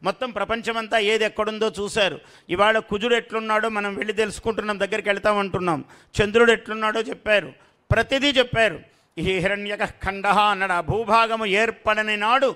మొత్తం ప్రపంచమంతా ఏది ఎక్కడుందో చూశారు. ఇవాళ కుజుడు ఎట్లున్నాడో మనం వెళ్ళి తెలుసుకుంటున్నాం, దగ్గరికి వెళ్తామంటున్నాం. చంద్రుడు ఎట్లున్నాడో చెప్పారు, ప్రతిదీ చెప్పారు. ఈ హిరణ్యక ఖండ అన్నాడు. ఆ భూభాగము ఏర్పడని నాడు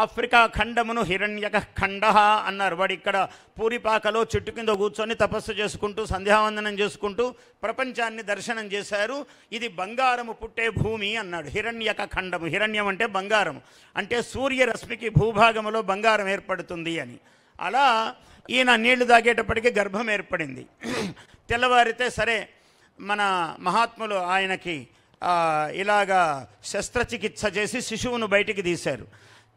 ఆఫ్రికా ఖండమును హిరణ్యక ఖండ అన్నారు. వాడు ఇక్కడ పూరిపాకలో చెట్టు కింద కూర్చొని తపస్సు చేసుకుంటూ సంధ్యావందనం చేసుకుంటూ ప్రపంచాన్ని దర్శనం చేశారు. ఇది బంగారము పుట్టే భూమి అన్నాడు. హిరణ్యక ఖండము, హిరణ్యం అంటే బంగారము, అంటే సూర్యరశ్మికి భూభాగములో బంగారం ఏర్పడుతుంది అని. అలా ఈయన నీళ్లు తాగేటప్పటికీ గర్భం ఏర్పడింది. తెల్లవారితే సరే మన మహాత్ములు ఆయనకి ఇలాగా శస్త్రచికిత్స చేసి శిశువును బయటికి తీశారు.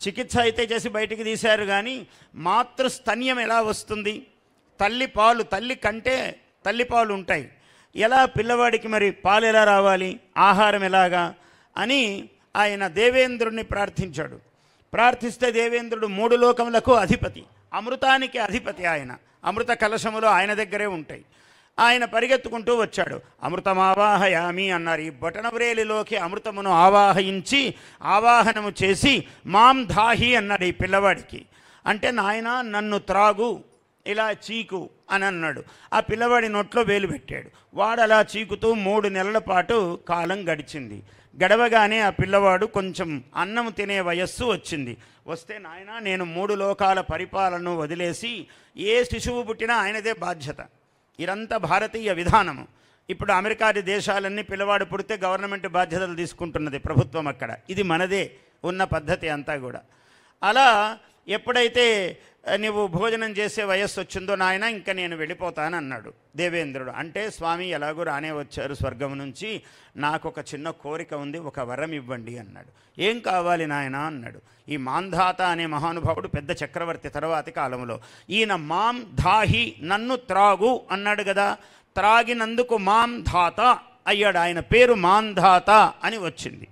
చికిత్స అయితే చేసి బయటికి తీశారు, కానీ మాతృస్తన్యం ఎలా వస్తుంది? తల్లి పాలు, తల్లి కంటే తల్లి పాలు ఉంటాయి. ఎలా పిల్లవాడికి మరి పాలు ఎలా రావాలి, ఆహారం ఎలాగా అని ఆయన దేవేంద్రుడిని ప్రార్థించాడు. ప్రార్థిస్తే దేవేంద్రుడు 3 లోకములకు అధిపతి, అమృతానికి అధిపతి. ఆయన అమృత కలశములు ఆయన దగ్గరే ఉంటాయి. ఆయన పరిగెత్తుకుంటూ వచ్చాడు. అమృతమావాహయామి అన్నారు. ఈ బొటనవ్రేలిలోకి అమృతమును ఆవాహించి ఆవాహనము చేసి మాం ధాహి అన్నాడు ఈ పిల్లవాడికి. అంటే నాయన నన్ను త్రాగు, ఇలా చీకు అని అన్నాడు. ఆ పిల్లవాడి నోట్లో వేలు పెట్టాడు. వాడు అలా చీకుతూ 3 నెలల పాటు కాలం గడిచింది. గడవగానే ఆ పిల్లవాడు కొంచెం అన్నం తినే వయస్సు వచ్చింది. వస్తే నాయన నేను 3 లోకాల పరిపాలనను వదిలేసి ఏ శిశువు పుట్టినా ఆయనదే బాధ్యత. ఇదంతా భారతీయ విధానము. ఇప్పుడు అమెరికా దేశాలన్నీ పిల్లవాడు పుడితే గవర్నమెంట్ బాధ్యతలు తీసుకుంటున్నది, ప్రభుత్వం అక్కడ. ఇది మనదే ఉన్న పద్ధతి అంతా కూడా. అలా ఎప్పుడైతే నువ్వు భోజనం చేసే వయస్సు వచ్చిందో నాయన ఇంకా నేను వెళ్ళిపోతానన్నాడు దేవేంద్రుడు. అంటే స్వామి ఎలాగో రానే వచ్చారు స్వర్గం నుంచి, నాకు ఒక చిన్న కోరిక ఉంది, ఒక వరం ఇవ్వండి అన్నాడు. ఏం కావాలి నాయన అన్నాడు. ఈ మాంధాత అనే మహానుభావుడు పెద్ద చక్రవర్తి తర్వాతి కాలంలో. ఈయన మాం ధాహి, నన్ను త్రాగు అన్నాడు కదా, త్రాగినందుకు మాం ధాత అయ్యాడు. ఆయన పేరు మాంధాత అని వచ్చింది.